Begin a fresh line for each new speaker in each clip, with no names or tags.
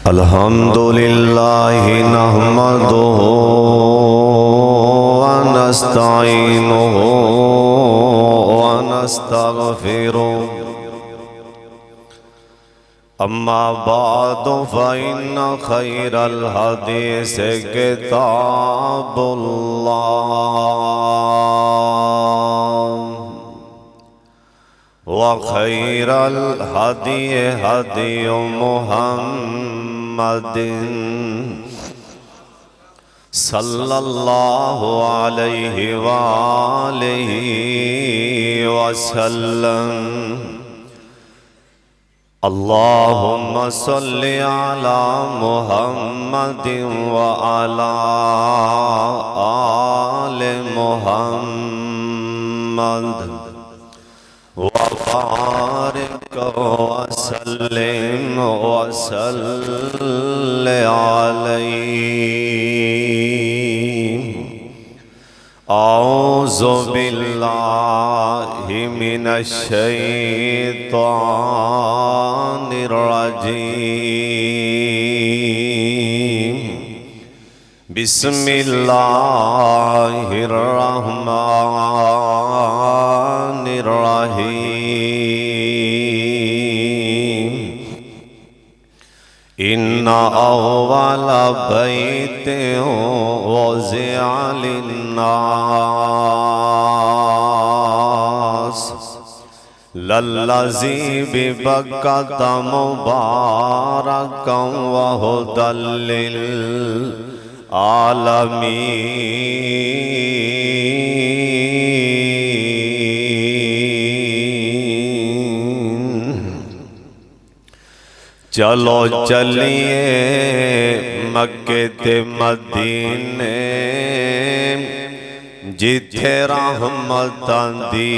अल्हम्दुलिल्लाहि नहमदुहु व नस्तईनुहु व नस्तगफिरुह। अम्मा बादु फ़इन्न खैरल हदीस किताबुल्लाह व खैरल हदी हदी मुहम्मदिन सल्लल्लाहु अलैहि वालिहि वसल्लम। अल्लाहुम्मा सल्लि अला मुहम्मदिन व अला आलि मुहम्मद व बारिक व सल्लिम व सल्लि अलैहि। औज़ु बिल्लाहि मिनश शैतानिर रजीम। बिस्मिल्लाहिर रहमानिर रहीम। इन्ना अव्वला बैतिन वुज़िअ लिन्नास लल्लज़ी बिबक्कता मुबारकन व हुदल लिल आलमीन। चलो चलिए मक्के ते मदीने जिथे रहमतां दी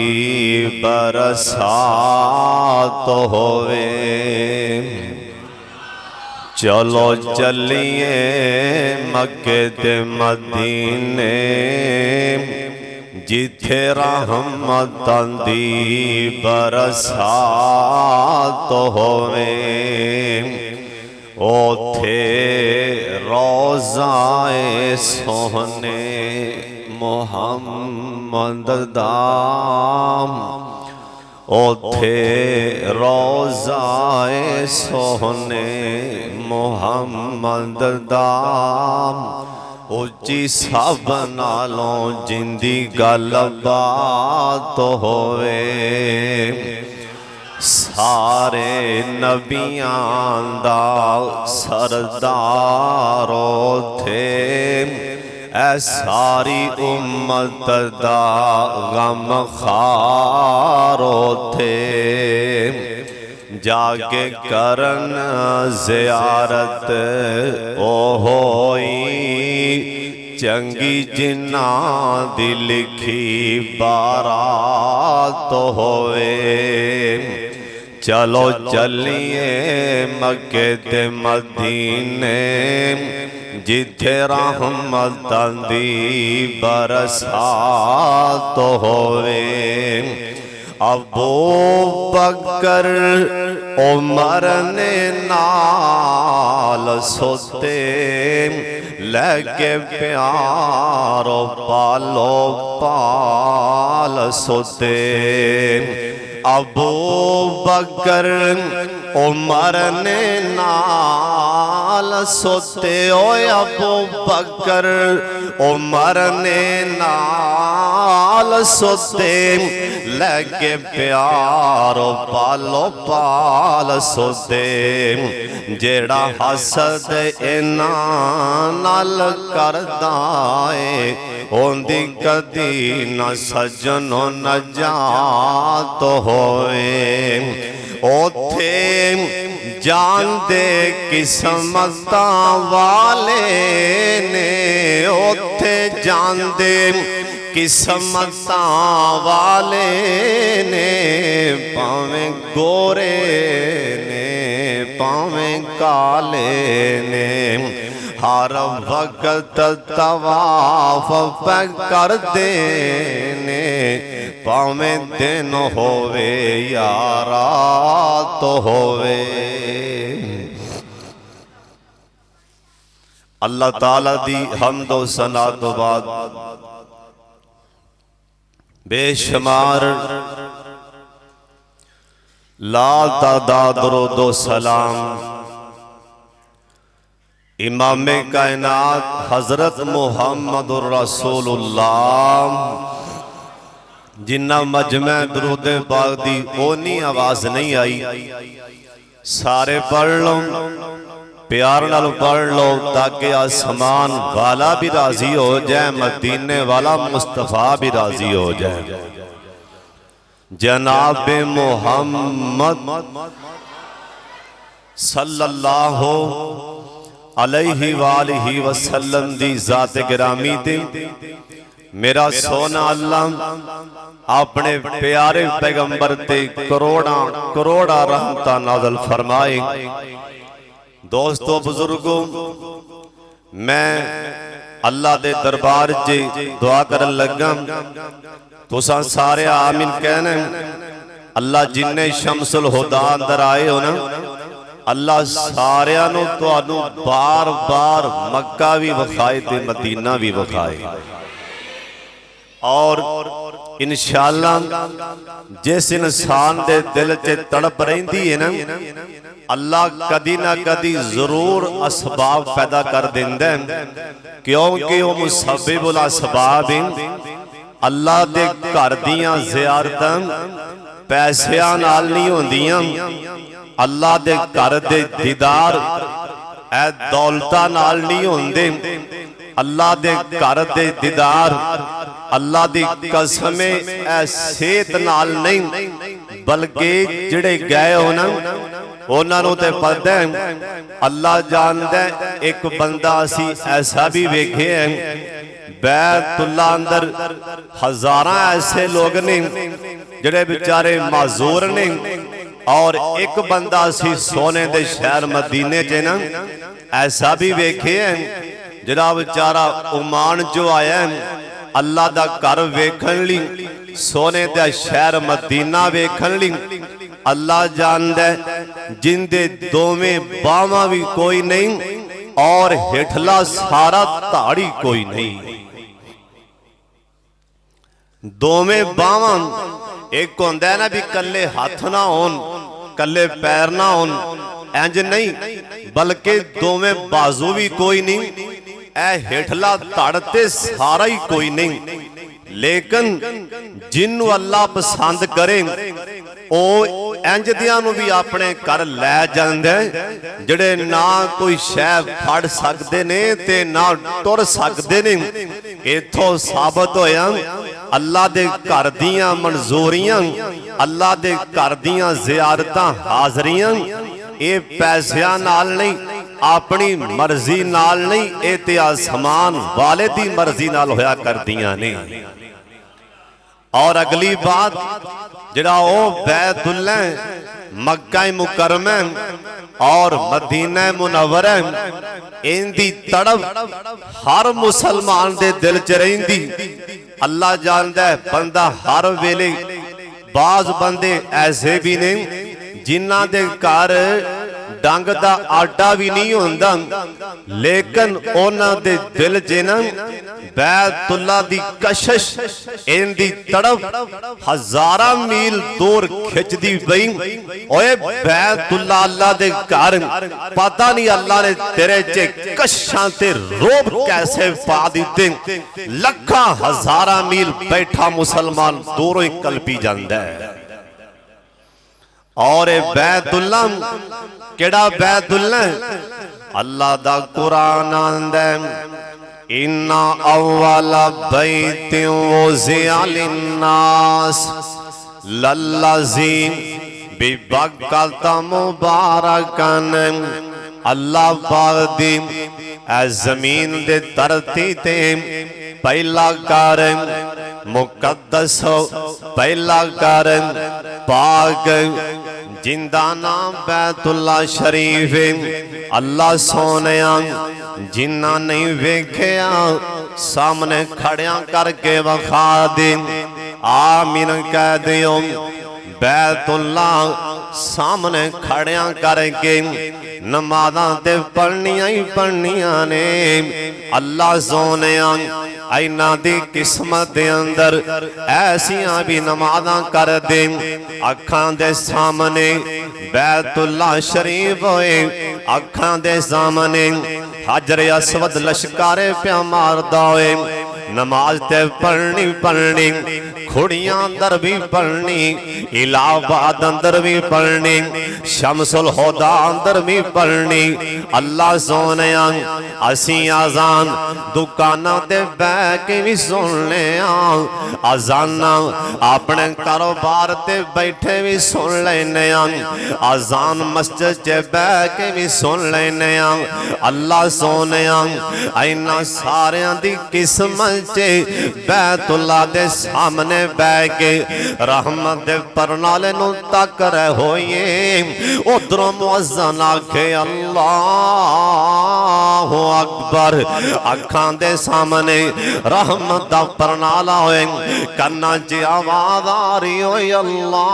बरसात होवे। चलो चलिए मक्के ते मदीने जिथे रहमतां दी बरसात होवे। ओथे रोज़ाए सोहने मुहम्मद दाम। ओथे रोज़ाए सोहने मुहम्मद दाम। उच्ची सब नालों जिंदी गल बात होवे। सारे नबियां दा सरदार ओथे ऐ सारी उम्मत दा गमखार ओथे। जाके करन ज़ियारत ओ होई चंगी जिन्नां दी लिखी बारात होवे। चलो चलिए मक्के ते मदीने जिथे रहमतां दी बरसात होवे। अबू बकर उमर ने नाल सोते लगे प्यारो पालो पाल सोते। अबू बकर उमर ने नाल सोते। ओ अबू बकर उमर ने नाल सोते लगे प्यारो पालो पाल सोते। जेड़ा हसद इना नाल करदा है ओंदी कदी न सजनो नजात होए। ओथे जानदे किस्मतां वाले ने। ओथे जानदे किस्मतां वाले ने। भावें गोरे ने भावें काले ने हर वक्त तवाफ पे कर देने। भावें दिन होवे या रात होवे। अल्लाह ताला दी हम्द व सना तो बाद बेशुमार ला तादाद दरूद व सलाम इमाम कायनात हजरत मुहम्मदुर रसूलुल्लाह जिन्ना मजमे दरूद पाक दी ओनी आवाज नहीं आई, सारे पढ़ लो, प्यार नाल पढ़ लो ताकि आसमान वाला भी राजी हो जाए, मदीने वाला मुस्तफा भी राजी हो जाए। जनाब मोहम्मद सल्लल्लाहु अलैहि वालिहि वसल्लम दी जात गिरामी ते मेरा सोना अल्लाह अपने प्यारे पैगंबर ते करोड़ा करोड़ा रहमतां नाज़िल फरमाए। दोस्तों बुजुर्गों, मैं अल्लाह दे दरबार च दुआ करन लगा, तुसां सारे आमीन कहना। अल्लाह जिन्ने शमसुल हुदा अंदर आए हो ना, अल्लाह सारियां नूं तुहानूं बार बार मक्का भी विखाए ते मदीना भी विखाए। और इंशाअल्लाह जिस इंसान दे दिल च तड़प रहिंदी है ना, अल्लाह कदी ना कदी जरूर असबाब पैदा कर देंदा है, क्योंकि वह मुसब्बिबुल असबाब है। अल्लाह दे घर दियां ज़ियारतां पैसियां नाल नहीं होंदियां, अल्लाह दे घर दे दीदार ए दौलतां नाल नहीं होंदे। अल्लाह दे घर दे दीदार अल्लाह दी कसमे ए सेहत नाल नहीं, बल्कि जिहड़े गए हो ना उन्हां नूं ते पता है, अल्लाह जानदा है। एक बंदा असी ऐसा भी वेखे है, बैतुल्लाह अंदर हजारां ऐसे लोग ने जिहड़े बेचारे माजूर ने, और एक बंदा असी सोने दे शहर मदीने च ना ऐसा भी वेखे है, जिहड़ा बेचारा ओमान जो आया है अल्लाह दा घर वेखण लई, सोने दा शहर मदीना वेखण लई। अल्लाह जानदा जिंदे दोवें बावां भी कोई नहीं और हेठला सारा धाड़ी कोई नहीं। दोवें बावां एक होंदा है ना भी कल्ले हाथ ना होन, कल्ले पैर ना होन, इंज नहीं, बल्कि दोवें बाजू भी कोई नहीं, ए हेठला धड़ ते सारा ही कोई नहीं। लेकिन जिन्नू अल्लाह पसंद करे ओ इंज दियां नूं भी अपने घर लै जांदा है, जिहड़े ना कोई शह फड़ सकदे ने ते ना टुर सकदे ने। इथों साबित होया अल्लाह दे घर दियां मंजूरियां, अल्लाह दे घर दियां ज़ियारतां हाज़रियां ये पैसियां नाल नहीं, अपनी मर्जी नाल नहीं, ये ते आसमान वाले दी मर्जी नाल होया करदियां ने। और अगली बात जिहड़ा ओ बैतुल्लाह मक्का मुकर्रमा और मदीना मुनव्वरा इंदी तड़प हर मुसलमान दे दिल च रहिंदी। अल्लाह जानदा है बंदा हर वेले, बाज बंदे ऐसे भी ने जिन्हां दे घर डंग दा आटा भी नहीं होंदा, लेकिन उन्हां दे दिल च ना बैतुल्लाह दी कशिश, इनदी तड़प हजारां मील दूर खिंचदी पई। ओए बैतुल्लाह अल्लाह दे घर, पता नहीं अल्लाह ने तेरे च कशां ते रोब कैसे पा दिते, लखां हजारां मील बैठा मुसलमान दूरों ही कलपी जांदा है। और बैतुल्लाह केड़ा बैतुल्लाह, अल्लाह दा कुरान आंदा इन्ना अव्वला बैतिन वुज़िअ लिन्नास लल्लज़ी बिबक्कत मुबारकन। अल्लाह पाक दी ऐ जमीन दे धरती ते पहला घर मुकद्दस पहला घर पाक जिंदा नाम बैतुल्लाह शरीफ। अल्लाह सोनिया जिन्ना नहीं वेखिया सामने खड़िया करके वखा दे, आमीन कह दियो। बैतुल्ला सामने खड़िया करके नमाज़ां ते पढ़नियां ही पढ़नियां ने। अल्लाह सोनिया इन्हां दी किस्मत दे अंदर ऐसियां भी नमाज़ां कर दे, अखां दे सामने बैतुल्ला शरीफ होए, अखां दे सामने हजर अस्वद लश्कारे प्या मारदा होए, नमाज ते पढ़नी पढ़नी, खुड़ियां अंदर भी पढ़नी, इलाहाबाद अंदर भी पढ़नी, शमसुल हुदा अंदर भी पढ़नी। अल्लाह सोनिया असी अजान दुकानां ते बैठ के भी सुनने, अजाना अपने कारोबार ते बैठे भी सुन लेने, अजान मस्जिद च बैठ के भी सुन लेने। अल्लाह सोनिया इन्हां सारियां दी किस्मत च बैतुल्ला दे सामने बैठ के रहमत दे परनाले नूं तक रहे होइए। उधरों मुअज्जिन आखे अल्लाहु अकबर, अखां दे सामने रहमत दा परनाला होए, कन्नां च आवाज़ आ रही होए अल्लाहु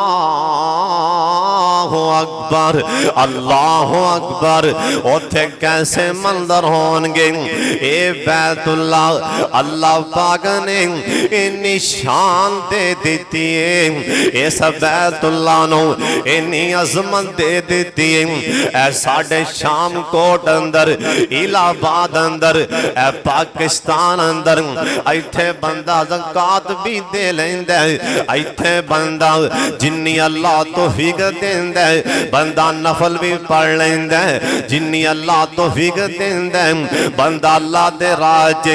अकबर अल्लाहु अकबर। उथे कैसे मंजर होणगे, ए बैतुल्ला अल्लाह पाक ने इन्नी शान दे दी है, इस बैतुल्ला नूं इन्नी अज़मत दे दी है। ऐ साडे शाम कोट अंदर, इलाहाबाद अंदर, ऐ पाकिस्तान अंदर इत्थे बंदा ज़कात भी दे लैंदा है, इत्थे बंदा जिन्नी अल्लाह तौफीक देंदा है बंदा नफल भी पढ़ लैंदा है, जिन्नी अल्लाह तौफीक देंदा है बंदा अल्लाह दे राह च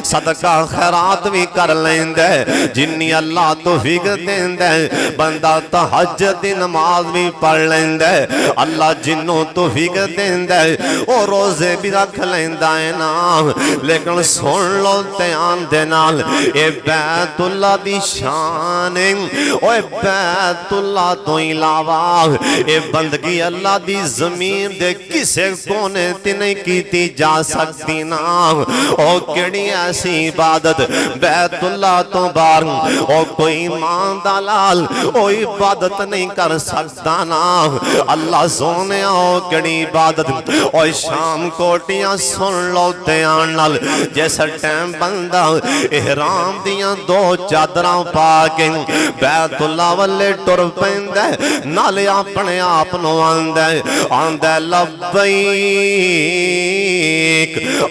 सदका खैरात भी कर लैंदा है, जिन्नी अल्लाह तौफीक देंदा है बंदा तहज्जुद दी नमाज भी पढ़ लैंदा है। अल्लाह जिन्नों तौफीक देंदा है ओ रोजे भी रख लैंदा है ना। लेकिन सुन लो ध्यान दे नाल, ए बैतुल्ला दी शान है। ओए बैतुल्ला तो इलावा ए बंदगी अल्लाह दी जमीन दे किसे कोने ते नहीं कीती जा सकती ना। ओ केड़ी ऐसी इबादत बैतुल्ला तो बाहर ओ कोई ईमान दा लाल ओ इबादत नहीं कर सकता ना। अल्लाह सोने ओ केड़ी इबादत। ओ शाम कोटियां सुन लो ध्यान नाल, जिस टाइम बंदा इहराम दियां दो चादरां पा के बैतुल्ला वल्ले टुर पैंदा नाले अपने आप नूं आंदा लब्बैक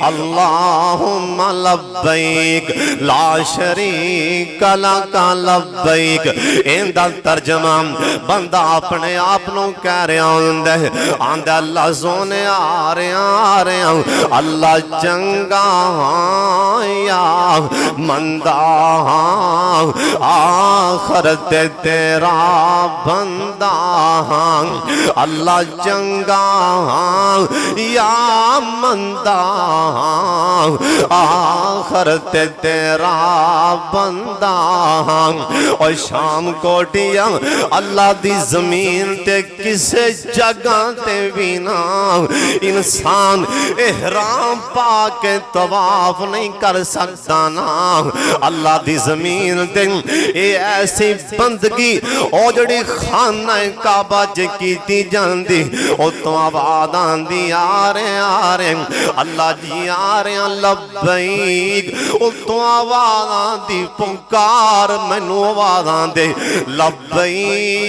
अल्लाहुम्मा लब्बैक ला शरीक लक लब्बैक। इंदा तर्जमा बंदा अपने आप नूं कह रहा आंदा अल्लाह सोने आ रहा अल्लाह चंगा या मंदा आखरत तेरा बंदा। अल्लाह चंगा या मंदा आखरत तेरा बंदा। और शाम कोटिया अल्लाह दी जमीन ते किसे जगह ते भी ना इंसान इहराम पा के तवाफ नहीं कर सकता ना। अल्लाह दी जमीन ते ये ऐसी बंदगी ओ जड़ी खाना काबा च कीती जांदी ओ तो आवाज़ आंदी आ रहे अल्लाह जी आ रहे लब्बैक। ओ तो आवाज़ आंदी पुकार मैनू आवाज़ आंदे लब्बैक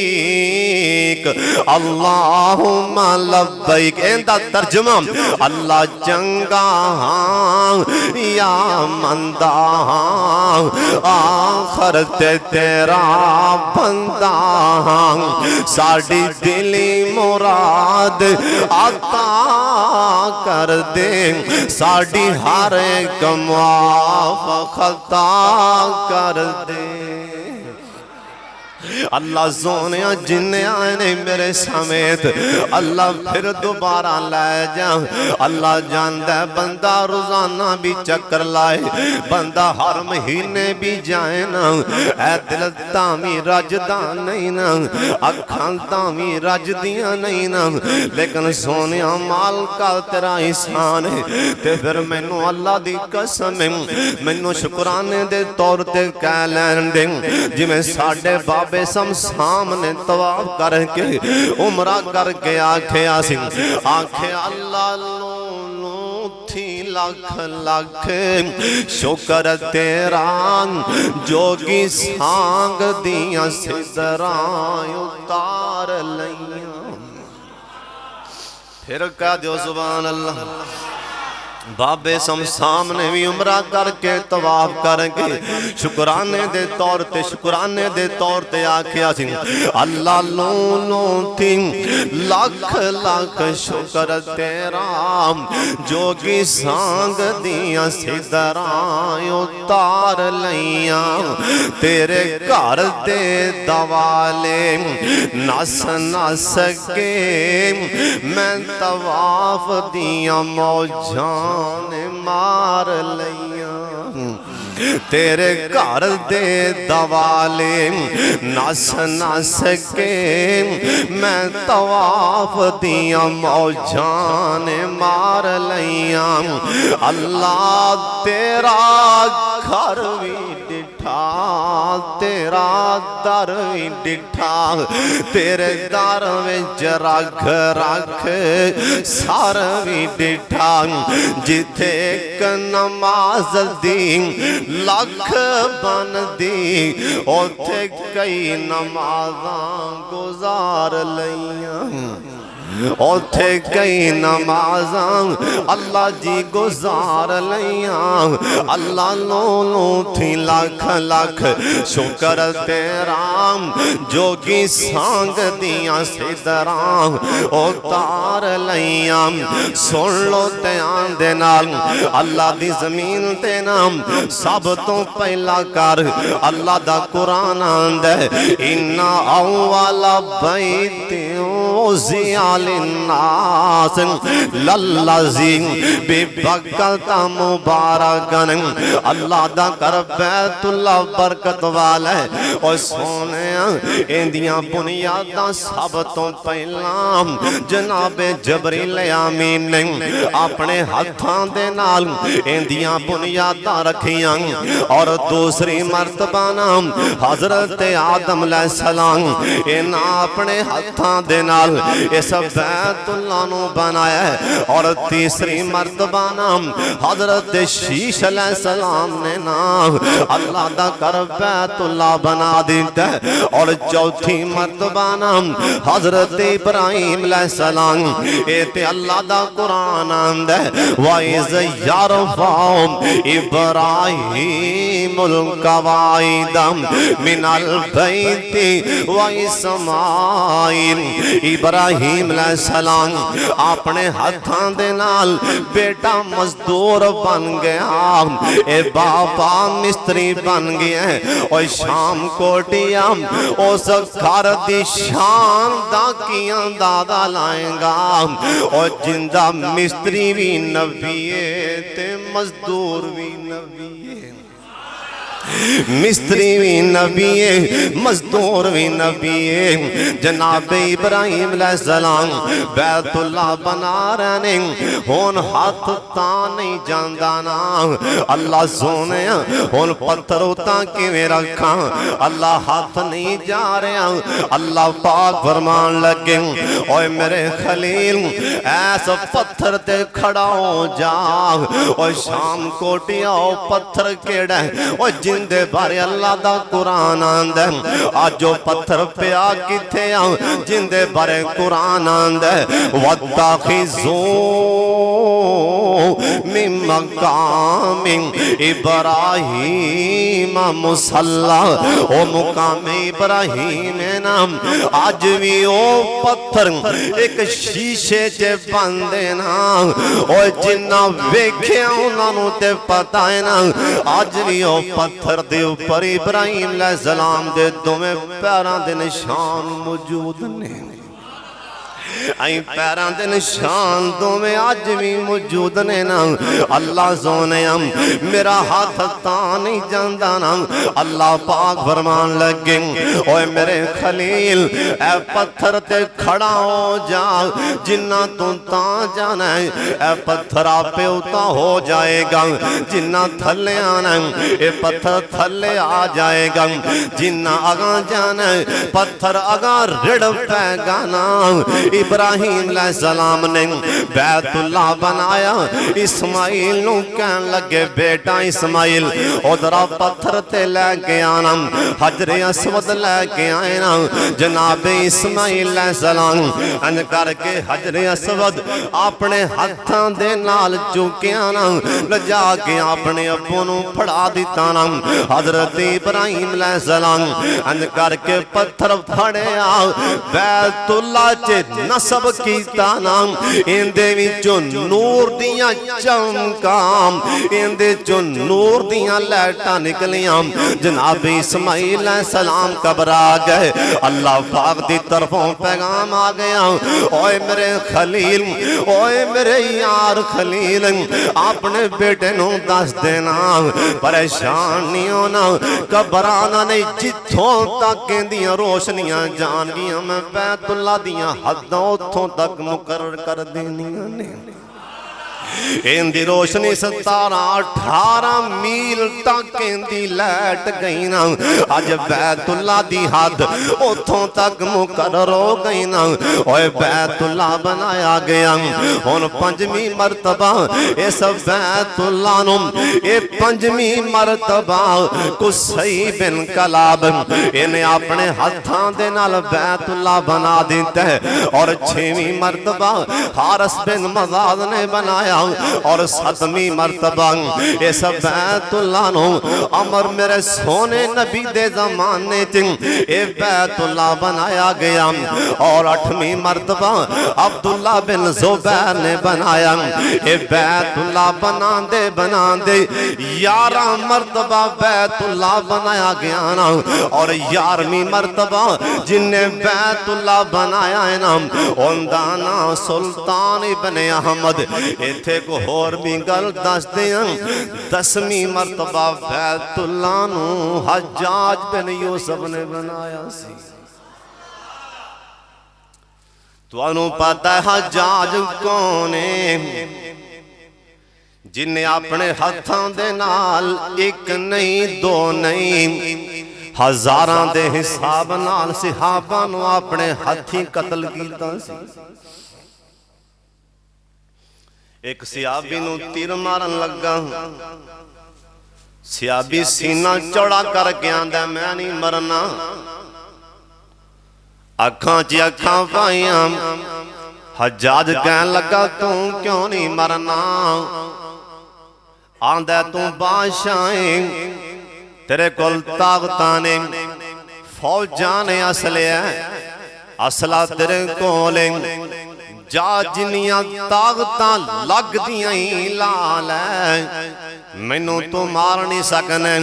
अल्लाहुम्मा लब्बैक। इंदा तर्जमा अल्लाह चंगा या मंदा आखरत तेरा बंदा। साडी दिली मुराद अता कर दे, साडी हर एक माफ खता कर दे। अल्लाह सोने जिन्ने आए ने मेरे समेत अल्लाह फिर दोबारा लै जा। अल्लाह जानदा बंदा रोजाना भी चक्कर लाए, बंदा हर महीने भी जाए ना, ऐ दिल तामी रजदा नहीं ना, अखां तामी रजदियां नहीं ना। लेकिन सोने माल का तेरा एहसान है ते फिर मैनू अल्लाह दी कसम मैनू शुकराने दे तौर ते कह लैन दे। जिवें साडे बाबे बाबे सामने तवाफ करके उमरा करके आखिया सी आखे अल्लाह थी लख लख शुक्र तेरा जोगी सांग दिया सिदरां उतार लईयां। फिर कह दो सुभान अल्लाह। बाबे सामने भी उमरा करके तवाफ करके शुकराने दे तौर ते आखिया सी अल्लाह लो थी लख लख शुक्र तेरा जोगी सांग दिया सिदरां उतार लईयां। तेरे घर दे दवाले नस नस के मैं तवाफ दिया मौजां ने मार लिया। तेरे घर दे दवाले नस नस के मैं तवाफ दिया मौजां ने मार लिया। अल्लाह तेरा घर भी डिठा तेरा दर भी डिठा तेरे दर विच रख रख सर भी डिठा जिथे एक नमाज दी लख बनदी उथे कई नमाज़ां गुजार लईयां। उथे कई नमाज़ां अल्लाह जी गुजार लईयां। अल्लाह लो थी लख लख शुक्र तेरा जोगी सांग दिया सिदरां उतार लईयां। सुन लो ध्यान दे नाल अल्लाह दी ज़मीन ते नाम सब तो पहला कर अल्लाह दा कुरान आंदा इन्ना अव्वला बैति उज़िया लिन्नास लल्लज़ी बिबक्कता मुबारकन। अल्लाह दा कर बैतुल्लाह बरकत वाला और सोने इंदियां बुनियादां सब तो पहला जनाबे जबरील आमीन ने अपने हाथां दे नाल इंदियां बुनियादां रखियां और दूसरी मर्तबा नाम हजरत आदम अलैहिस्सलाम इन्हां अपने हाथां दे नाल इस बैतुल्लाह नु बनाया और तीसरी मर्तबा नाम हजरत शीश अलैहिस्सलाम ने नाम अल्लाह दा कर बैतुल्लाह बना दिता और चौथी मर्तबा नाम हजरत इब्राहिम अलैहिस्सलाम ए ते अल्लाह दा कुरान आंदा वा इज़ यरफ़अ इब्राहिमुल कवाइद मिनल बैति व इस्माईल। इब्राहिम अलैहिस्सलाम अपने हाथां दे नाल बेटा मजदूर बन गया ए बाबा मिस्त्री बन गया और शाम कोटिया उस घर दी शान दा कियां दादा लाएगा और जिंदा मिस्त्री भी नबी है ते मजदूर भी नबी है। मिस्त्री भी नबी है मजदूर भी नबी है। जनाब इब्राहिम अलैहिस्सलाम बैतुल्लाह बना रहे हुन हाथ तां नहीं जांदा ना अल्लाह सोने हुन पत्थर उतां किवें रखा अल्लाह हाथ नहीं जा रहा। अल्लाह पाक फरमान लगे ओए मेरे खलील ऐस पत्थर ते खड़ा हो जा और शाम कोटिया पत्थर केड़ा ओ जिंदे बारे अल्लाह दा कुरान आंदा आज जो पत्थर पिया किथे आ जिंदे बारे कुरान आंदा वत्ताखिज़ू मिन मकाम इब्राहीम मुसल्ला ओ मुकाम इब्राहीम नाम आज भी ओ पत्थर एक शीशे च बंदे ना ओ जिन्ना वेख्या उन्हां नूं ते पता है ना आज भी ओ पत्थर दे ऊपर इब्राहिम अलैहिस्सलाम दे दोवें पैरां दे निशान मौजूद ने। आई पैरां दे निशान दोवें अज भी मौजूद ने ना। अल्लाह सोने मेरा हाथ तां नहीं जांदा ना। अल्लाह पाक फरमान लगे ओए मेरे खलील ए पत्थर ते खड़ा हो जा, जिन्ना तू तां जाना है ए पत्थर आपे उता हो जाएगा, जिन्ना थले आना ए पत्थर थले आ जाएगा, जिन्ना अगा जाना है पत्थर अगा रिड़ पैगा ना। इब्राहिम अलैहिस्सलाम ने बैतुल्ला बनाया, इस्माइल नू कहन लगे बेटा इस्माइल उधरा पत्थर ते लेके आना, हजरे अस्वद लेके आए ना। जनाबे इस्माइल अलैहिस्सलाम अन करके हजरे अस्वद अपने हाथां दे नाल चुकिया ना, लजा के अपने अब्बू नू फड़ा दिता ना। हजरत इब्राहिम अलैहिस्सलाम अन करके पत्थर फड़िया, बैतुल्ला च नसब कीता नाम, इंदे विचों नूर दियां चमकां, इंदे चों नूर दियां लाइटां निकलियां। जनाब इस्माइल अलैहिस्सलाम घबरा गए, अल्लाह पाक दी तरफों पैगाम आ गया, ओए मेरे खलील, ओए मेरे यार खलील, अपने बेटे नू दस देना, परेशान नहीं होना, घबराना नहीं, जिथों तक इंदियां रोशनियां जान गियां मैं बैतुल्ला दियां हद्दां उथों तक मुकर्रर कर देनियां ने। इंदी रोशनी 17-18 मील तक इंदी लाइट गई ना। अज बैतुल्ला दी हद उथों तक मुकर्रर हो गई ना। ओए बैतुल्ला बनाया गया हुण 5वीं मरतबा इस बैतुल्ला नू ये 5वीं मरतबा कुसई बिन कलाब इन्हें अपने हाथां दे नाल बैतुल्ला बना दिता है, और 6वीं मरतबा हारिस बिन मज़ाद ने बनाया, और 7वीं मरतबा इस बैतुल्ला नू अमर मेरे सोने नबी दे जमाने च ए बैतुल्ला बनाया गया, और 8वीं मरतबा अब्दुल्ला बिन जुबैर ने बनाया। ए बैतुल्ला बनांदे बनांदे 11 मरतबा बैतुल्ला बनाया गया ना, और 11वीं मरतबा जिन्हें बैतुल्ला बनाया है ना उनदा नाम सुल्तान इब्न अहमद। इत्थे को होर भी गल दस दियां, 10वीं मरतबा बैतुल्ला नू हज्जाज बिन यूसुफ ने बनाया सी। तुहानू पता है हज्जाज कौन है? जिन्हें अपने हाथां दे नाल एक नहीं दो नहीं हजारां दे हिसाब नाल सहाबा नू अपने हाथी कत्ल कीता सी। एक सियाबी नू तीर मारन लगा, सियाबी सीना चौड़ा करके आंदा मैं नहीं मरना, अखां च अखां पाइयां। हज्जाज कहन लगा तू क्यों नहीं मरना? आंदा तू बादशाह तेरे कोल ताकतां ने, फौजां ने, असला तेरे कोल जा, जिन्नियां ताकतां लगदियां ही ला लै, मैनू तू मार नहीं सकने।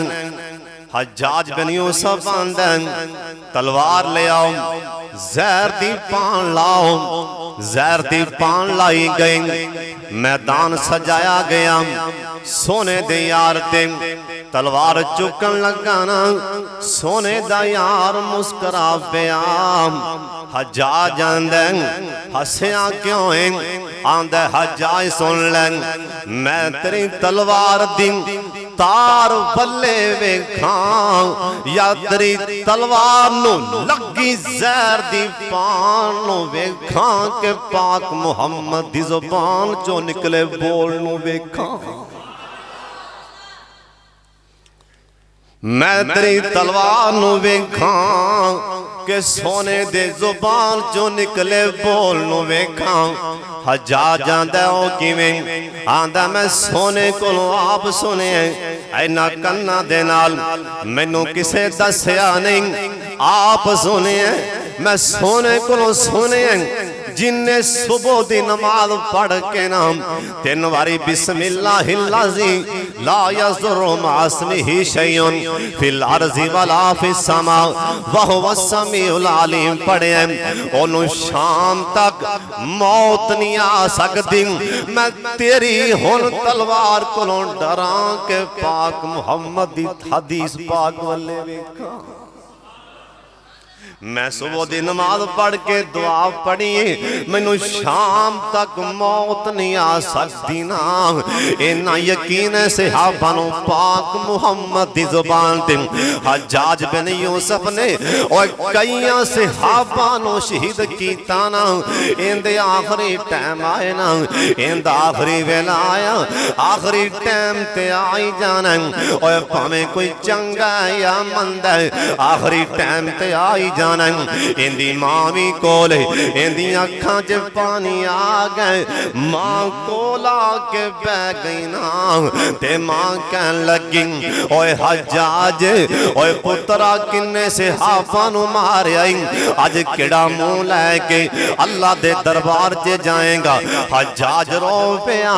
हज्जाज बिन यूसुफ आंदा तलवार ले आओ, जहर दी पान लाओ, जहर दी पान लाई गई, मैदान सजाया गया, सोने दे यार ते तलवार चुकन लगा ना, सोने दा यार मुस्करा पिया। हज्जाज आंदा हसिया क्यों है? आंदा हज्जाज सुन ले, मैं तेरी तलवार दी तार बल्ले वेखां, या तेरी तलवार नू लगी जहर दी पान नू वेखां, के पाक मुहम्मद दी जुबान चो निकले बोल नू वेखां। मैं तेरी तलवार नू वेखां के सोने दे जुबान चो निकले बोल नू वेखां। हज्जाज आंदा ओ किवें? आंदा मैं सोने कोलों आप सुने, इन्हां कन्नां दे नाल मैनू किसे दस्या नहीं, आप सुने, मैं सोने कोलों सुने, जिन्ने सुबह दी नमाज पढ़ के नाम 3 बारी बिस्मिल्लाहिल्लज़ी ला यज़ुरु मास्मिही शैउन फिल अर्ज़ि वला फिस समा व हुवस समीउल अलीम पढ़े ओनू शाम तक मौत नहीं आ सकती। मैं तेरी हुन तलवार कोलों डरां के पाक मुहम्मद दी हदीस पाक वल्ले वेखा। मैं सुबह दी नमाज पढ़ के दुआ पढ़ी मैनू शाम तक मौत नहीं आ सकती ना। इन्ना यकीन है सहाबा नू पाक मुहम्मद दी जुबान ते हज्जाज बिन यूसुफ ने और कई सहाबा नू शहीद कीता ना। इंदे आखिरी टाइम आए ना, इंदा आखिरी वेला आया, आखिरी टाइम ते आई जाना। और भावें कोई चंगा या मंदा आखिरी टाइम ते आई जाना। इंदी मां भी कोल इंदी अखां च पानी आ गए। मां कोल आके बह गई ना ते मां कहन लगी ओए हज्जाज ओए पुत्रा किन्ने सहाबा नू मारिया अज केड़ा मुंह लैके अल्लाह दे दरबार च जाएगा। हज्जाज रो पिया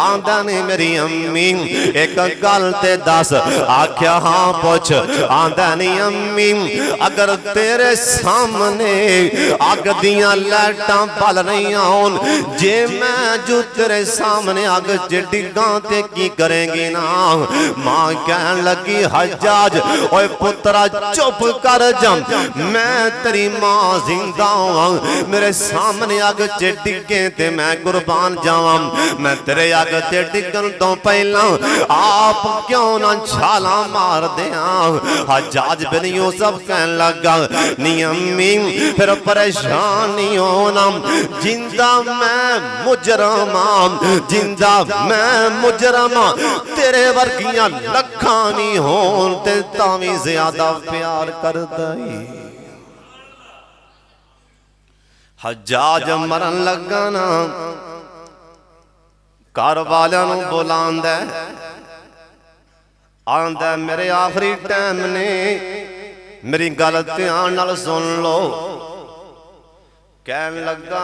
आंदा नहीं मेरी अम्मी एक गल ते दस। आख्या हाँ पुछ। आंदा नहीं अम्मी अगर तेरे सामने अग दियां लाइटां बल रही होन जे मैं जो तेरे सामने अग च डिगा ते की करेंगी ना। मां कहन लगी हज्जाज ओए पुत्रा चुप कर जा, मैं तेरी मां जिंदा हां। मेरे सामने अग च डिगे ते मैं कुर्बान जावां। मैं तेरे अग ते डिगन तो पहला आप क्यों ना छाला मार दियां। हज्जाज बिन यूसुफ कहन लगा अम्मी फिर परेशान नहीं होना। जिंदा मैं मुजरम, जिंदा मैं मुजरम तेरे वर्गियां लखां नहीं होन ते तावी ज्यादा प्यार करदा ही। हज्जाज मरन लगा ना घर वालियां नू बुलांदा आंदा मेरे आखिरी टाइम ने मेरी गल ध्यान नाल सुन लो। कहन लगा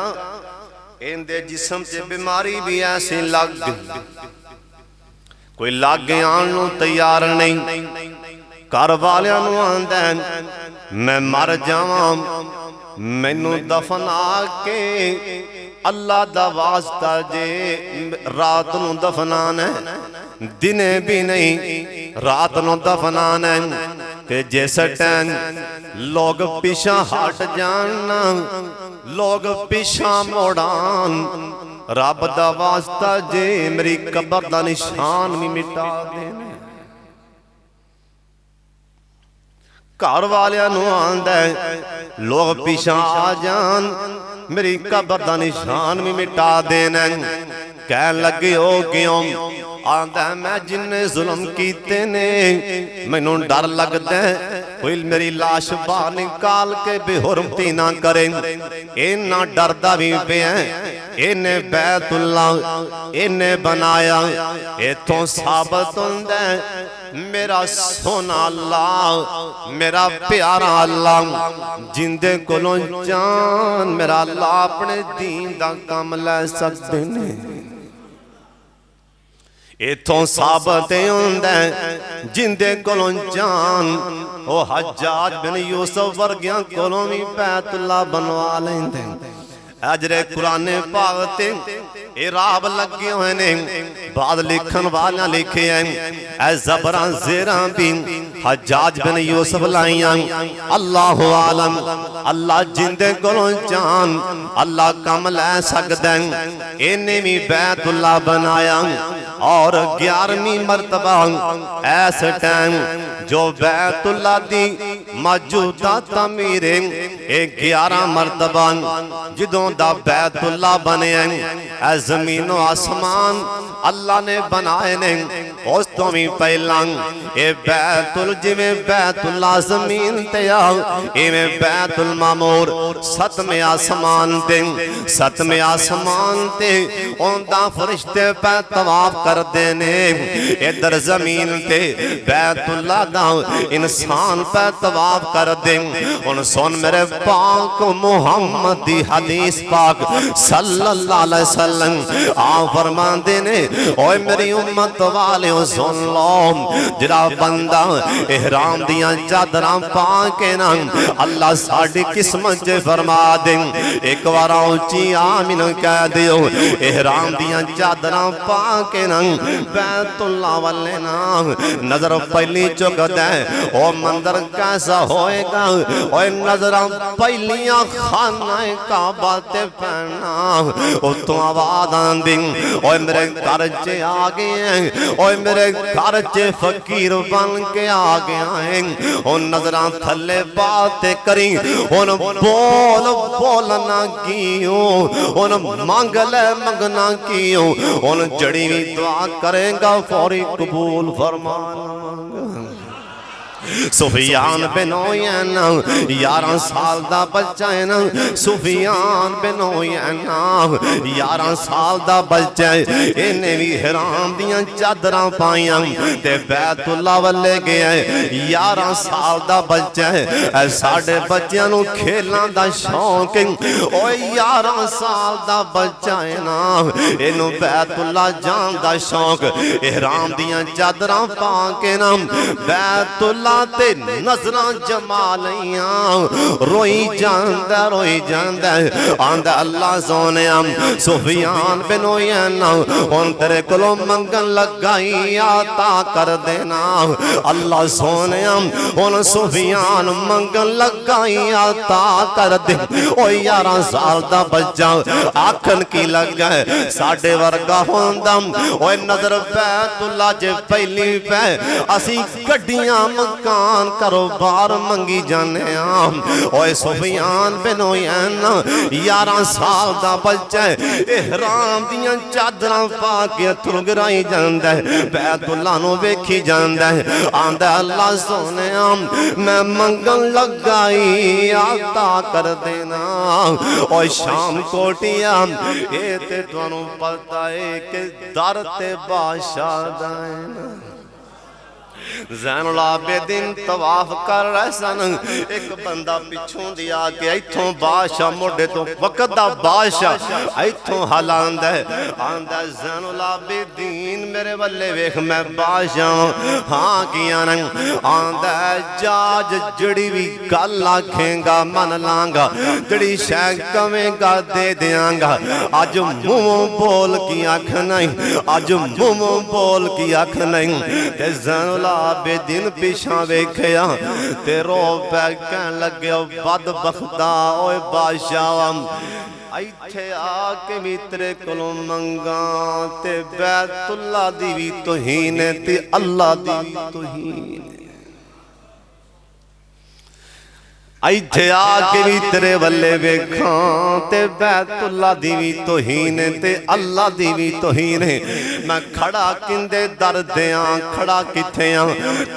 इनदे जिस्म च बीमारी भी ऐसी लग कोई लागे आन नू तैयार नहीं। घर वालियां नू आंदा मैं मर जावां मैनू दफना के अल्लाह दा वास्ता जे रात नू दफनाना दिने भी नहीं रात नू दफनाना कि जिस टाइम लोग पिछा हट जाना लोग पिछा मोड़ान रब दा वास्ता जे मेरी कब्र दा निशान भी मिटा देने। घर वालियां नू आंदा लोग पिछा आ जान मेरी कब्र दा निशान भी मिटा देना। कहन लगे हो क्यों? आंदा मैं जिन्ने जुल्म कीते ने मैनू डर लगदा कोई मेरी लाश बाहर निकाल के बेहुरमती ना करे। इन्ना डरदा भी पिया इन्ने बैतुल्ला इन्ने बनाया। इथों साबित हुंदा मेरा सोना अल्लाह मेरा प्यारा अल्लाह जिंदे कोलों जान मेरा अल्लाह अपने दीन दा काम लै सकदे ने। इथों साबित हुंदा जिंदे कोलों जान ओ हज्जाज बिन यूसुफ वर्गियां कोलों भी बैतुल्ला बनवा लैंदे। अजरे कुरान पाक ते इराब लगे हुए ने बाद लिखन वाला लिखे ऐ ज़बरां ज़ेरां भी हज्जाज बिन यूसुफ लाइयां। अल्लाह आलम अल्लाह जिंदे कोलों जान अल्लाह कम लै सकदा इन्हें भी बैतुल्ला बनाया। और 11वीं मरतबा ऐस टाइम जो बैतुल्ला दी मौजूदा तमीर 11 मरतबा जिदों दा बैतुल्ला बने जमीनो आसमान अल्लाह ने बनाए ने उस तो भी पहला ये बैतुल जिवें बैतुल्ला जमीन ते आ इवें बैतुल मामूर सतवें आसमान ते सतवें आसमान ते ओंदा फरिश्ते पे तवाफ करदे ने इधर जमीन ते बैतुल्ला दा इंसान पे तवाफ करदे। हुन सुन मेरे पाक मुहम्मद दी हदीस पाक सल्लल्लाहु अलैहि वसल्लम आप फरमांदे ने ओए मेरी उम्मत वाले सुन लो जिहड़ा बंदा इहराम दियां चादरां पा के ना अल्लाह साडी किस्मत च फरमा दे एक बार उच्ची आमीन कह दियो इहराम दियां चादरां पा के ना बैतुल्ला वाले ना नजर पहली चुकदा ओ मंदिर कैसा होएगा ओए नजरां पहलियां खाना काबा ते पैना उतों आवाज आंदी ओए मेरे घर च आ गए ओए मेरे घर च फकीर बन के आ गया है हुन नजरां थल्ले बात करी हुन बोल बोलना कियो हुन मांग ले मंगना कियो हुन जड़ी भी दुआ करेगा फौरी कबूल फरमाना। सुफियान बिन उयैना 11 साल दा बच्चा है ना सुफियान बिन उयैना 11 साल दा बच्चा है इन्हें भी हराम दियां चादरां पाइयां ते बैतुल्ला वाले गया 11 साल दा बच्चा है साडे बच्चों नूं खेलां दा शौक ओए 11 साल दा बच्चा है ना इनू बैतुल्ला जान दा शौक हराम दियां चादरां पा के ना बैतुल्ला ते नजरां जमा लईयां रोई जांदा आंदा अल्लाह सोनिया सुफियान बिन उयैना हुन तेरे कोलों मंगन लगाई आता कर देना अल्लाह सोनिया हुन सुफियान मंगन लगाई आता कर दे ओ 11 साल दा बच्चा आखन की लगा साडे वर्गा होंदा ओए नजर बैतुल्ला जे पहली पै असी गड्डियां मकान कारोबार मंगी जाने ओए सुफियान बिन उयैना 11 साल दा बच्चा इहराम दियां चादरां पा के अथरू गिराई जांदा बैतुल्ला नूं वेखी जांदा आंदा अल्लाह सोनिया मैं मंगन लगाई आता कर देना ओए शाम कोटिया ए ते तुहानू पता है कि दर ते बादशाह दा है ना ज़ैनुल आबिदीन तवाफ कर रहे सन एक बंदा पिछों दी आके इथों बादशाह मोढे तो वक्त दा बादशाह इथों हलांदा आंदा ज़ैनुल आबिदीन मेरे वल्ले वेख मैं बादशाह हां किया ना आंदा जाज जड़ी भी गल आखेगा मन लांगा जड़ी शै कवेगा दे देंगा अज मुंह बोल की आख नहीं अज मुंह बोल की आख नहीं ते ज़ैनुल आबिदीन पिछा वेखिया ते रो पै कहन लगे बदबख्ता ओए बादशाह इत्थे आके भी तेरे कोलों मंगा ते बैतुल्ला दी भी तौहीन ते अल्लाह दी भी तौहीन इत्थे आके भी तेरे वल्ले वेखां ते बैतुल्ला दी भी तौहीन ते अल्लाह दी भी तौहीन मैं खड़ा किंदे दर देआं खड़ा किथे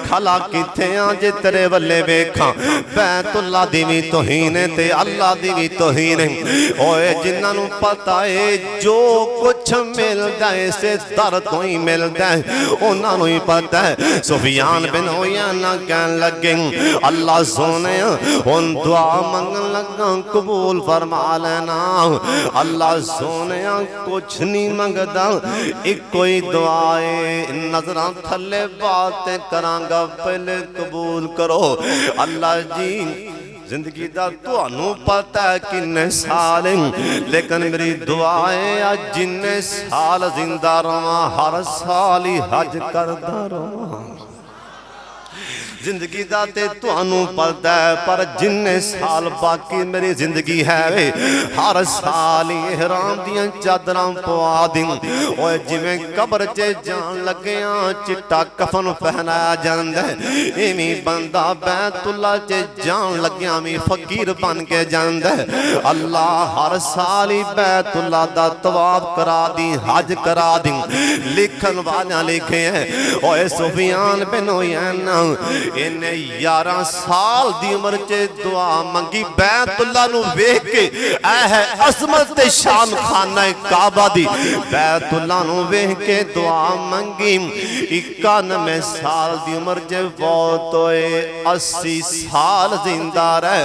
खला किथे जे तेरे वल्ले वेखां बैतुल्ला दी भी तौहीन ते अल्लाह दी भी तौहीन ओए जिन्हां नूं पता है जो कुछ मिलदा है इसे दर तो ही मिलदा है उन्हां नूं ही पता है। सुफियान बिन उयैना कहन लगे अल्लाह सोने हुन दुआ मंगन लगा कबूल फरमा लेना अल्लाह सोने कुछ नहीं मंगदा एक कोई दुआए नजरां थल्ले बात करांगा पहले कबूल करो अल्लाह जी जिंदगी दा तुहानू पता है किन्ने साल लेकिन मेरी दुआ है जिन्ने साल जिंदा रवां हर साल ही हज करदा रवां जिंदगी दा ते तुहानू पता है, पर जिन्ने साल बाकी मेरी जिंदगी है वे हर साल इहराम दियां चादरां पवा दी। ओए जिवें कब्र च जान लग्या चिट्टा कफन पहनाया जांदा है, इवें बंदा बैतुल्ला च जान लग्या भी फकीर बन के जांदा है। अल्लाह हर साल ही बैतुल्ला दा तवाफ करा दी, हज करा दी। लिखन वाले लिखे हैं ओए सुफियान बिन उयैना इन्हें 11 साल दी उम्र च दुआ मंगी बैतुल्ला नु वेख के। ऐ है अज़मत ते शान खाना काबा दी, बैतुल्ला नु वेख के दुआ मंगी। 91 साल दी उम्र च फौत होए, 80 साल जिंदा रहे।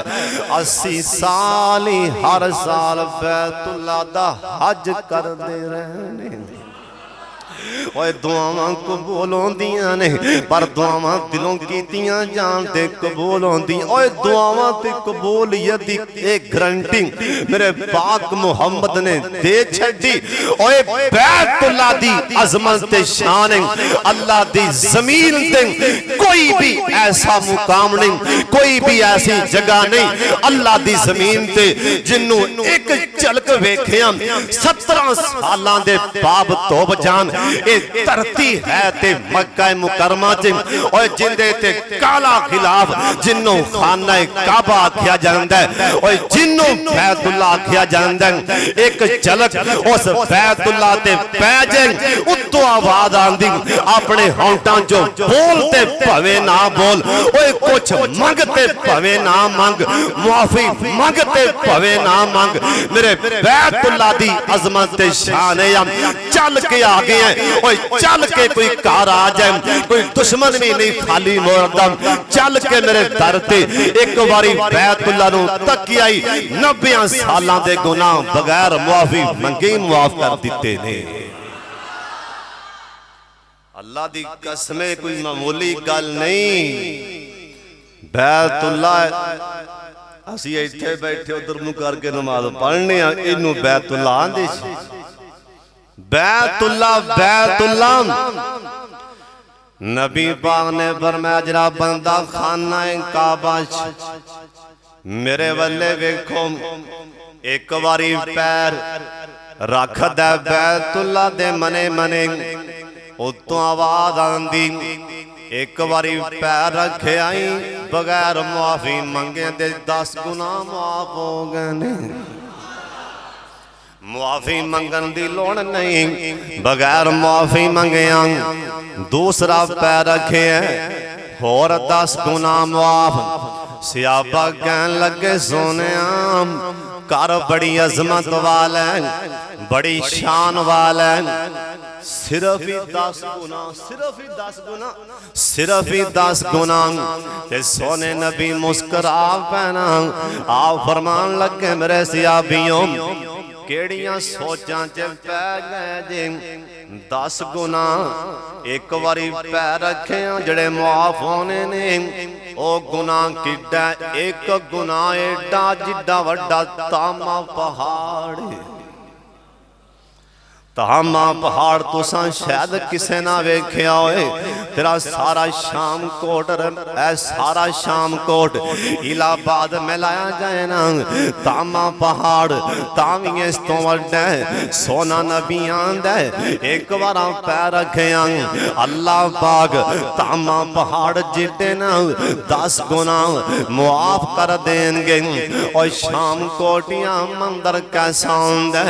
80 साल ही हर साल बैतुल्ला दा हज करदे रहने। ओए दुआवां कबूल होंदियां ने, पर दुआवां दिलों कीतियां जान ते कबूल होंदियां। ओए दुआवां ते कबूलियत दी एक गारंटी मेरे पाक मुहम्मद ने दे छड्डी। ओए बैतुल्ला दी अज़मत ते शान अल्लाह दी ज़मीन ते कोई भी ऐसा मुकाम नहीं, कोई भी ऐसी जगह नहीं अल्लाह दी ज़मीन ते जिन्नू एक झलक वेखिया 17 सालां दे पाप तौब जान। ए धरती है ते मक्का मुकरमा च और जिंदे ते काला खिलाफ जिन्नों खाना काबा आख्या जांदा है और जिन्नों बैतुल्ला आख्या जांदा है। एक झलक उस बैतुल्ला ते पै जाए उत्तों आवाज आंदी अपने होंठां चों बोलते भवे ना बोल। ओए कुछ मंगते भवे ना मंग, माफी मंगते भवे ना मंग। मेरे बैतुल्ला दी अज़मत ते शान है। चल के आ गए हैं, चल के कोई कार आ जाए, कोई दुश्मन भी नहीं खाली मोड़दा। चल के मेरे दर ते एक बारी बैतुल्ला नू तकियाई 90 सालां दे गुनाह बगैर मुआफी मंगे मुआफ कर दिते ने। अल्लाह दी कसम कोई मामूली गल नहीं। बैतुल्ला असी इत्थे बैठे उधर मुंह करके नमाज पढ़ने इनू बैतुल्ला आंदे सी। बैतुल्ला बैतुल्ला नबी पाक ने फरमाया जरा बंदा खाना काबा मेरे वल्ले वेखो एक बारी पैर रख दे बैतुल्ला दे मने मने उतों आवाज आंदी एक बारी पैर रखे आई बगैर मुआफी मंगे दे 10 गुना माफ हो गए। मुआफी मंगन दी लोड़ नहीं, बगैर मुआफी मंगिया दूसरा पैर रखे है होर 10 गुना मुआफ। सियाबा कहन लगे सोने कर बड़ी अजमत वाला बड़ी शान वाला, सिर्फ ही 10 गुना, सिर्फ ही 10 गुना, सिर्फ ही 10 गुना। ते सोने नबी मुस्कुरा पैना आप फरमान लगे मेरे सियाबियों केड़ियां सोचां च पै गए जे 10 गुना एक बारी पैर रखे जड़े मुआफ होने ने। ओ गुना किड्डा एक गुना एडा जिड्डा वड्डा तामा पहाड़। तामा पहाड़ तुसा शायद किसे ना वेख्या होए। तेरा सारा शाम कोट है, सारा शाम कोट इलाहाबाद में लाया जाए ना तामा पहाड़ तावी इस तो वड्डा सोना नबी आंदा एक बार पैर रखे अल्लाह पाक तामा पहाड़ जिते ना 10 गुना मुआफ कर देंगे। और शाम कोटियां मंदिर कैसा होंदा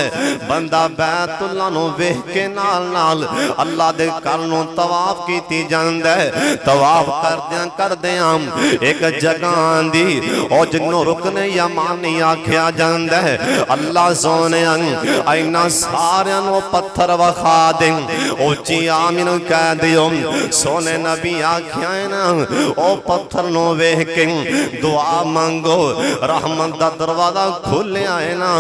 बंदा बैतुल्ला वेख के नाल नाल अल्लाह दे घर नूं तवाफ कीती जांदा है। तवाफ करदियां एक जगह आंदी ओ जिन्नों रुकने यमानी आख्या जांदा है। अल्लाह सोने इन्हां सारियां नूं पत्थर वखा दे उच्ची आमीन कह दियो। सोने नबी आख्या है ना ओ पत्थर नूं वेख के दुआ मंगो, रहमत दा दरवाजा खुलिया है ना,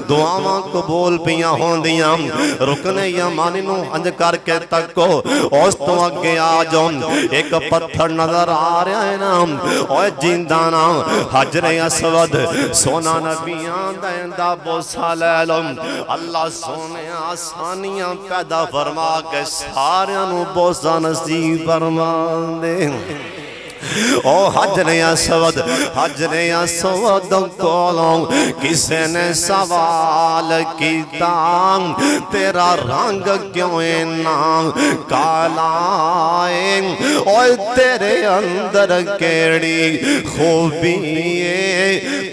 दुआवां कबूल पियां होंदियां। रुकने यमानी नूं अंज करके तको उस तो अगे आ जाओ। एक पत्थर नजर आ रहा है ना और जिंदा ना हजरे असवद सोना नबियां दा बोसा ले लो। अल्लाह सोने आसानियां पैदा फरमा के सारियां नूं बोसा नसीब फरमा दे। ओ हजरे अस्वद कोलों किसे ने सवाल किया, तेरा रंग क्यों इन्ना काला है, ओए तेरे अंदर केड़ी खूबी है,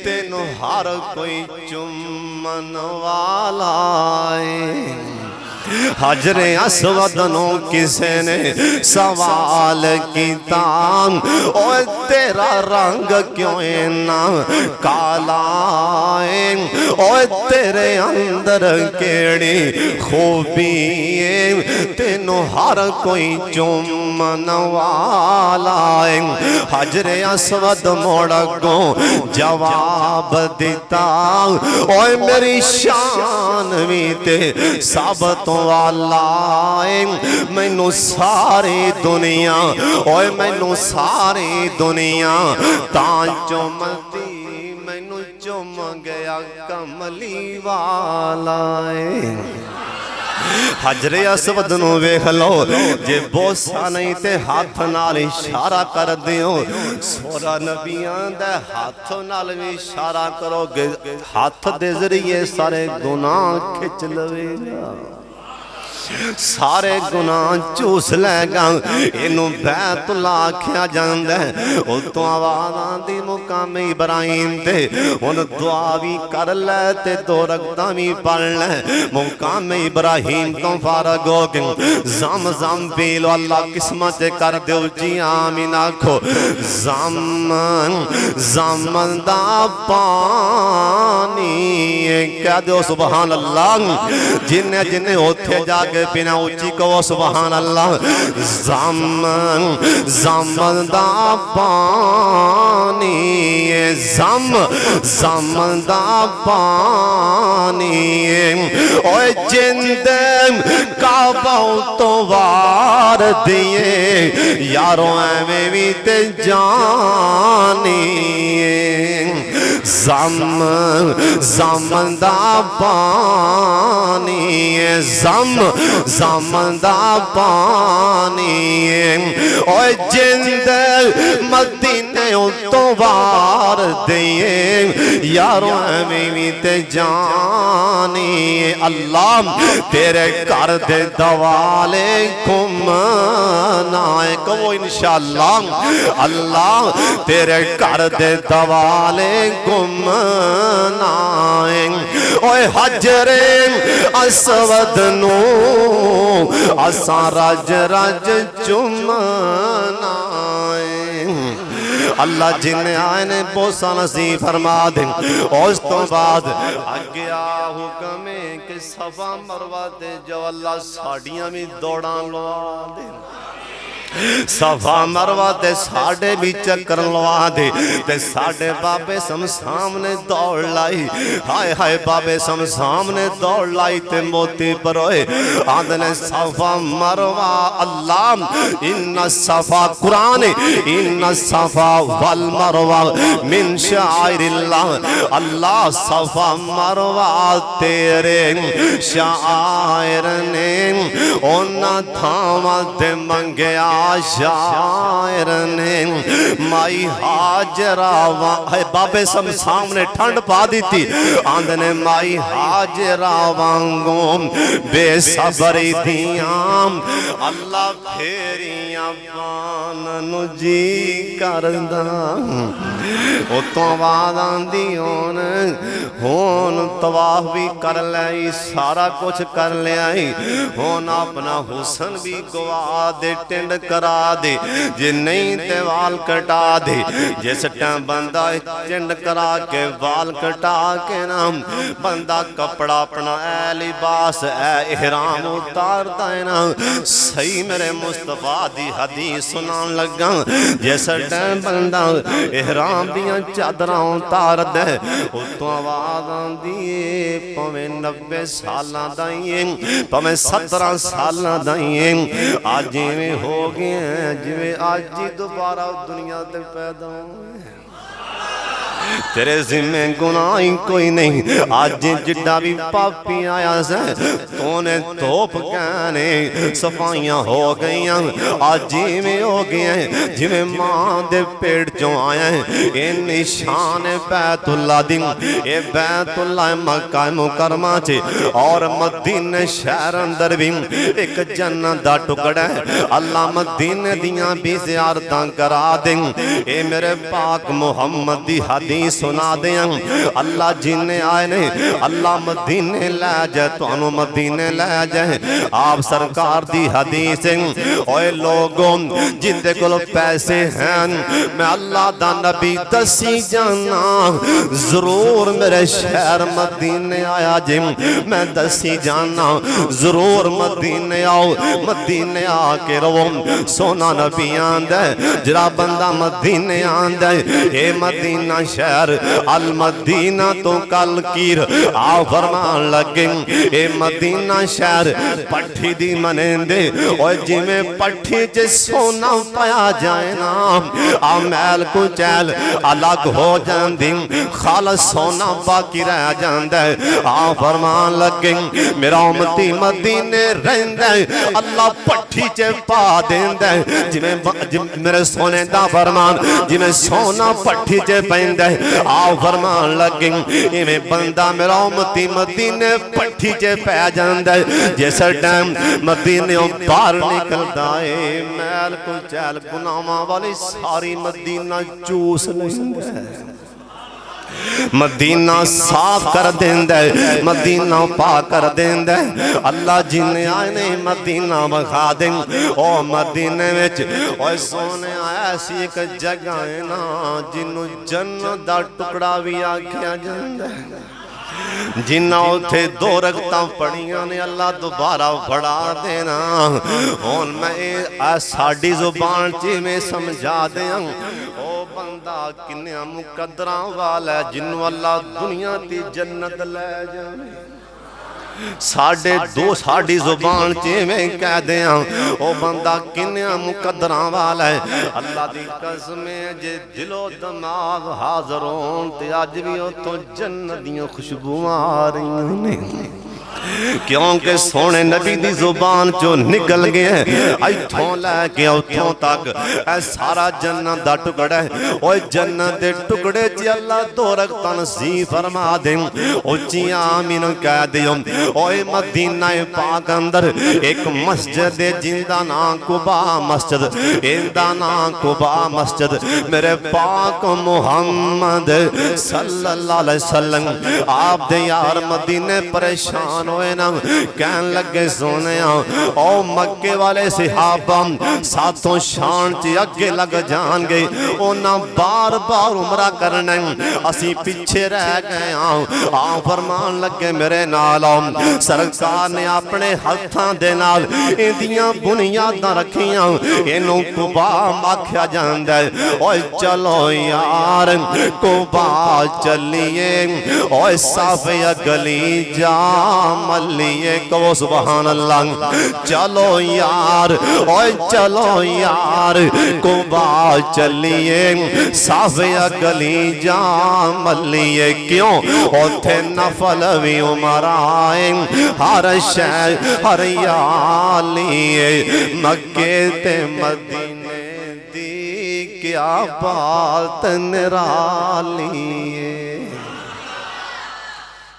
तेनू हर कोई चुम्मन वाला है। हजरे अस्वद नो किसे ने सवाल किया, ओए तेरा रंग क्यों इन्ना काला है, ओए तेरे अंदर केड़ी खूबी है, तेनू हर कोई चुम्मन वाला है। हजरे अस्वद मोड़ को जवाब दिता, ओए मेरी शान भी ते सब तो वाला है, मैनू सारी दुनिया, ओए मैनू सारी दुनिया तां चुमदी, मैनू चुम गया कमली वाला है। हजरे अस्वद नू वेख लो, जे बोसा नहीं ते हाथ नाल इशारा कर दियो, सोरा नबियां दे हाथ नाल भी इशारा करोगे, हाथ दे जरिए सारे गुनाह खिच लवेगा, सारे गुनाह चूस लेगा। इनू बैतुल्ला आख्या जांदा है। उतों आवाज़ आंदी मुकाम इब्राहिम ते हुण दुआ भी कर ले ते दो रकअतां भी पढ़ ले। मुकाम इब्राहिम तो फारग हो के जम जम पी लो, अल्लाह किस्मत कर दो जी आमीन आखो। जम जम दा पानी कह दो सुभान अल्लाह, जिन्हें जिन्हें उथे जाके बिना उची कहो सुभान अल्लाह। ज़मन ज़मन दा पानी, ज़मन दा पानी, ओए जिंद काबा तो वार दिए यारों एवें भी ते जानी। ज़मन दा पानी, ज़मन दा पानी, ओए जिंद मदीने तो वार दिए यारों एवें भी ते जानी। अल्लाह तेरे घर दे दवाले घूमना है, कहो इंशाअल्लाह। अल्लाह तेरे घर दे दवाले घूमना है, ओए हजरे अस्वद नू असा रज रज चुमना है। अल्लाह जिन्हें आए ने बोसा नसीब फरमा दे। उस तो बाद अग्या हुक्म के सफा मरवा दे जो अल्लाह साड़ियां भी दौड़ा लवा दे, सफा मरवा ते साढ़े भी चक्कर लवा दे। ते साढ़े बाबे समसाम ने दौड़ लाई, हाय हाय बाबे समसाम ने दौड़ लाई ते मोती परोए आंदने सफा मरवा। अल्लाह इन्ना सफा कुरान इन्ना सफा वल मरवा मिन शाइरिल्लाह। अल्लाह सफा मरवा तेरे शायर ने ओना थावा ते मंगया शायर ने। माई हाजरा बाबे सब सामने ठंड पा दी थी, आंदने माई हाजरा वांगो बेसबरी दियां अल्लाह फेरियां पान जी करदा। उतों आवाज आंदी होन तवाफ भी कर लाई, सारा कुछ कर लिया, होन अपना हुसन भी गवा दे, टिंड करा दे, जे नहीं ते वाल कटा दे। जिस टाइम बंदा टिंड करा के वाल कटा के नाम बंदा कपड़ा अपना ए लिबास ए इहराम उतारदा है ना, सही मेरे मुस्तफा दी हदीस सुनान लगा। जिस टाइम बंदा इहराम दियां चादरां उतार दे, उतों आवाज आंदी भावें 90 सालां दा ही भावें 17 सालां दा ही आज जिवें हो गए जिवें आज ही दोबारा दुनिया ते पैदा होए। तेरे जिम्मे गुनाह ही कोई नहीं। आज जिड्डा भी पापी आया से तोने तोप कहने सफाइयां हो गई आज जिमें हो गए जिमें मां दे पेट चो आया ये निशान बैतुल्ला दिन ये बैतुल्ला मक्का मुकरमा च और मदीने शहर अंदर भी एक जन्नत दा टुकड़ा है। अल्लाह मदीने दियां भी ज़ियारतां करा दे। ए मेरे पाक मुहम्मद दी हदीस सुना दे। अल्लाह जिन्ने आए ने अल्लाह मदीने लै जाए तुहानू मदीने लै जाए। आप सरकार दी हदीस ओए लोगों जिंदे कोल पैसे हैं मैं अल्लाह दा नबी दसी जाना जरूर मेरे शहर मदीने आया जे मैं दसी जाना जरूर मदीने आओ मदीने आके रहो। सोना नबी आंदा जरा बंदा मदीने आंदा ए मदीना शहर अल मदीना तो कल कीर आ फरमान लगे ए मदीना शहर पट्ठी दी मनेंदे और जिमें पट्ठी च सोना पाया जाए ना आ मैल कुचैल अलग हो जाती खालस सोना बाकी रह जाता है। आ फरमान लगे मेरा उम्मती मदीने रहिंदा अल्लाह पट्ठी च पा देंदा जिमें मेरे सोने दा फरमान जिमें सोना पट्ठी च पैंदा आ फरमान लगे इवें बंदा मेरा उम्मती मदीने पट्ठी च पै जांदा जिस टाइम मदीने बाहर निकलदा है मैल कुचैल गुनाहां वाली सारी मदीना चूस लैंदा है। मदीना साफ कर देंदा मदीना पा कर देंदा। अल्लाह जिन्ने आए ने मदीना विखा दे ओ मदीने विच ओए सोने ऐसी एक जगह है ना जिन्नू जन्नत दा टुकड़ा भी आखिया जांदा जिन्ना उथे दो रगतां पढ़ियां ने अल्लाह दोबारा पढ़ा देना। हुण मैं साडी जुबान च में समझा दें ओ बंदा किन्ने मुकद्दरां वाला जिन्नू अल्लाह दुनिया दी जन्नत ले जावे साढ़े दो साड़ी जुबान च में कह दिया ओ बंदा किन्ने मुकद्दरां वाला है। अल्लाह दी कसम जे दिलो दिमाग हाज़र होन ते अज भी उतों जन्नत दियां खुशबुआं आ रही ने क्योंकि सोने नबी दी जुबान चो निकल गए इथों लैके उथों तक ऐ सारा जन्नत दा टुकड़ा है। ओए जन्नत दे टुकड़े च अल्लाह दो रगतां नसीब फरमा दे उच्ची आमीन कह दियो। ओए मदीना पाक अंदर एक मस्जिद है जिंदा नाम कुबा मस्जिद इंदा नाम कुबा मस्जिद मेरे पाक मुहम्मद सल्लल्लाहु अलैहि वसल्लम आप दे यार मदीने परेशान होए ना कहन लगे सोने ओ मक्के वाले सहाबा साथों शान च अगे लग जाएंगे उन्हां बार बार उमरा करना असी पीछे रह गए आ फरमान लगे मेरे नाल सरकार ने अपने हाथों दे नाल इंदियां बुनियादां रखियां इनू कुबा आख्या जांदा है। ओए चलो यार कुबा चलिए ओए साफिया गली जा मल्लिए कहो सुभान अल्लाह। चलो यार ओए चलो यार कुबा चलिए साफिया गली जा मल्लिए क्यों उथे नफल भी उमर आए हर शय हरियाली मक्के ते मदीने दी क्या बात निराली।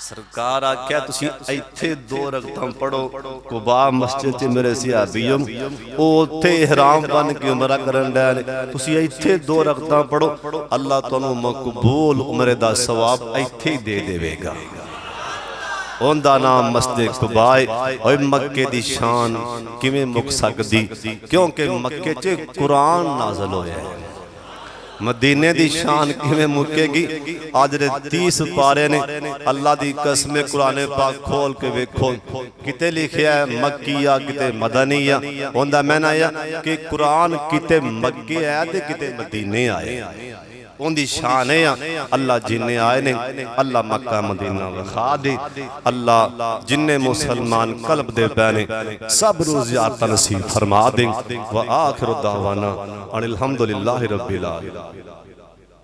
सरकार आख्या तुसी इत्थे दो रगतां पढ़ो कुबा मस्जिद च मेरे सहाबीओ ओथे इहराम बन के उमरा करन दे तुसी इत्थे दो रगतां पढ़ो अल्लाह तुहानू मकबूल उमरे दा सवाब इत्थे ही दे देवेगा। उनका नाम मस्जिद कुबा है। और मक्के दी शान किवें मुक सकदी क्योंकि मक्के च कुरान नाज़िल होया है। मदीने दी शान किवें मुकेगी आज दे 30 पारे ने अल्लाह दी कसम कुरान पाक खोल के वेखो किते लिखिया है मक्किया किते मदनिया उनदा मैना कि कुरान किते मक्के आया ते किते मदीने आए उनकी शान है। अल्लाह जिन्ने आए ने अल्लाह मक्का मदीना विखा दे। अल्लाह जिन्ने मुसलमान कल्ब दे पैने सब नूं ज़ियारत नसीब फरमा दे। व आखिर दावाना अनिल हम्दुलिल्लाहि रब्बिल आलमीन।